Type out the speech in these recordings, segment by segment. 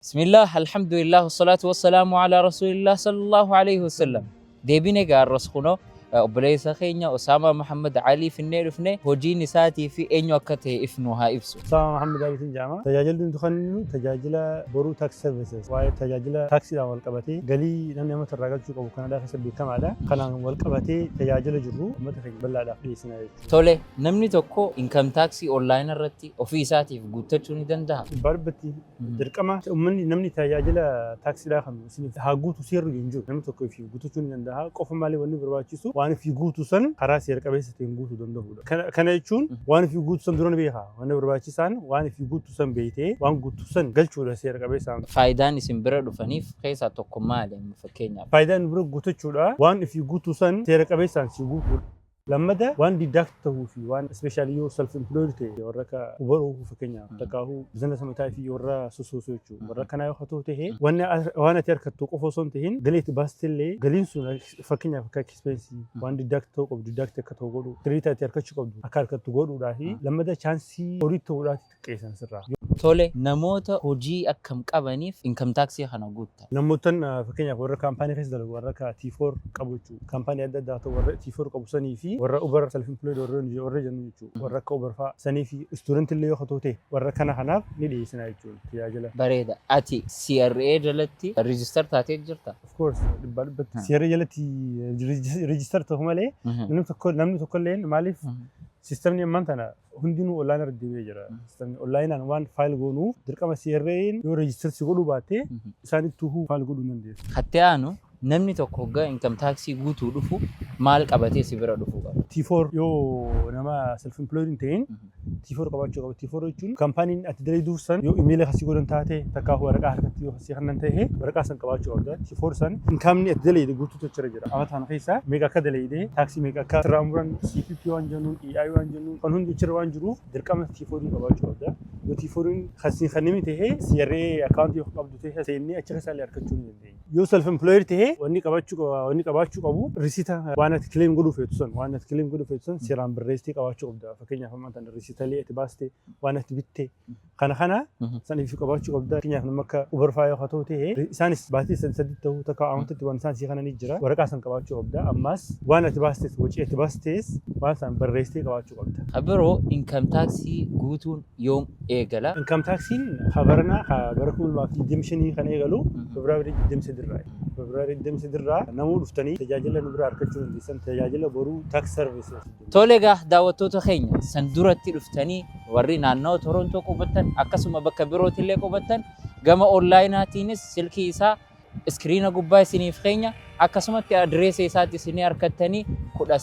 بسم الله الحمد لله والصلاة والسلام على رسول الله صلى الله عليه وسلم. deebine gaarraskuno obboleessa keenya Osama Muhammad Ali finnee dhufne hojiin isaatii fi eenyu akka ta'e ifnu haa ibsu. Osama Muhammad Ali Tinjama tajaajilli nuti kennu tajaajila boruu tax services waa'ee tajaajila taaksiidhaan wal qabatee galii namni amma irraa galchuu qabu Kanadaa keessa beekamaadha. Kanaan wal qabatee tajaajila jirru uummata keenya bal'aadhaaf dhiyeessina jechuudha. Tole namni tokko income tax online irratti ofii isaatiif guuttachuu ni danda'a. Barbatti dirqama uummanni namni tajaajila taaksiidhaa kan isiniif haa guutu seerri hin jiru. Namni tokko ofii guuttachuu ni danda'a. Qofa malee wanni barbaachisu waan fi guutuu san karaa seera qabeessa ta'een guutuu danda'udha. Kana jechuun waan fi guutuu san dura ni beeka. Wanni barbaachisaan waan fi guutuu san beekee waan guutuu san galchuudha seera qabeessaan. Faayidaan isin bira dhufaniif keessaa tokko maali fakkeenyaaf? Faayidaan bira guuttachuudha waan fi guutuu san seera qabeessaan si guutuudha. Lamada waan didaakt ta'uu fi waan ispeeshaalii yoo self employed ta'e warra ka ubaruu fakkeenyaaf takkaahuu bizinesa mataa fi warra sosoosoo jechuudha. Warra kanaa yoo ta'u ta'e waan ati harkattu qofa osoo hin ta'in galii itti baastillee galiin sun fakkeenyaaf akka ekspensii waan didaakt ta'uu qabu didaakt akka ta'u godhu kiriita ati harkachuu qabdu akka harkattu godhuudhaa fi lamada chaansii horii ta'uudhaati xiqqeessan sirraa. Tole namoota hojii akkam qabaniif income taxii kana guutta? Namootaan fakkeenyaaf warra kaampaanii keessa dalagu warra ka T4 qabu jechuudha. Kaampaanii adda addaa ta'u warra T4 qabu sanii fi warra Uber self employed warra jennu jechuudha. Warra akka Uber fa'aa sanii fi student illee yoo ta'u ta'e warra kana kanaaf ni dhiyeessina jechuudha tajaajila. Bareeda. Ati CRA jalatti register taatee jirta? Of course dhibbaa dhibbatti CRA jalatti register ta'u malee namni tokko illee maaliif sistemni ammaan tana hundinuu online irra deebi'ee jira. Sistemni onlineaan waan faayil goonuuf dirqama CRA'n yoo register si godhuu baatte isaanitti faayil godhuu hin dandeessu. Hattee aanu namni tokko hoggaa income taxii guutuu dhufu maal qabatee si bira dhufuu qaba? T4 yoo nama self employed hin ta'in T4 qabaachuu qaba. T4 jechuun kaampaaniin ati dalaguuf san yoo imeela kasii godhan taate takkaa waraqaa harkatti yoo kasii kannan ta'e waraqaa san qabaachuu qabda. T4 san inkaamni ati dalayde guutuu tochira jira. Amataan keessa meeqa akka dalayde taaksii meeqa akka sirraa muran CPP waan jennuun EI waan jennuun kan hundi jira waan jiruuf dirqama T4 qabaachuu qabda. Yoo T4 kasii kannimi ta'e CRA akaawuntii yoo qabdu ta'e seennee achi keessa illee harkachuu ni dandeenya. Yoo self employed ta'e wanni qabaachuu qabu risiita waan ati claim godhuu feetu san waan ati claim godhuu feetu san seeraan barreessitee qabaachuu qabda. Fakkeenyaaf ammaan tana risiitaalee ati baaste waan ati bitte kana saniif qabaachuu qabda. Fakkeenyaaf nama akka Uber fa'aa yoo ta'u ta'e isaanis baatii sadii ta'uu takka amantatti waan isaan sii kananii jira waraqaa san qabaachuu qabda. Ammas waan ati baastes wacii ati baastes waan san barreessitee qabaachuu qabda. Abiroo income taxii guutuun yoom eegala? Income taxiin habarana bara 2025 kan eegalu Febraarii 23 Febraarii 23 namuu dhuftanii tajaajila nu bira argachuu dandeessan tajaajila boruu tax services. Tole egaa daawwattoota keenya san duratti dhuftanii warri naannoo Torontoo qubattan akkasuma bakka birootti illee qubattan gama onlaayinaatiinis silkii isaa iskiriina gubbaa isiniif keenya akkasumatti adireesii isaatti isinii argattanii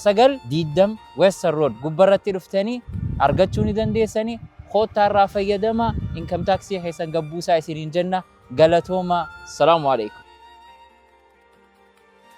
1920 Western Road gubbarratti dhuftanii argachuu ni dandeessanii. Koottaa irraa fayyadamaa income taxii keessan gabbuusaa isiniin jenna. Galatooma. Salaamu alaikum.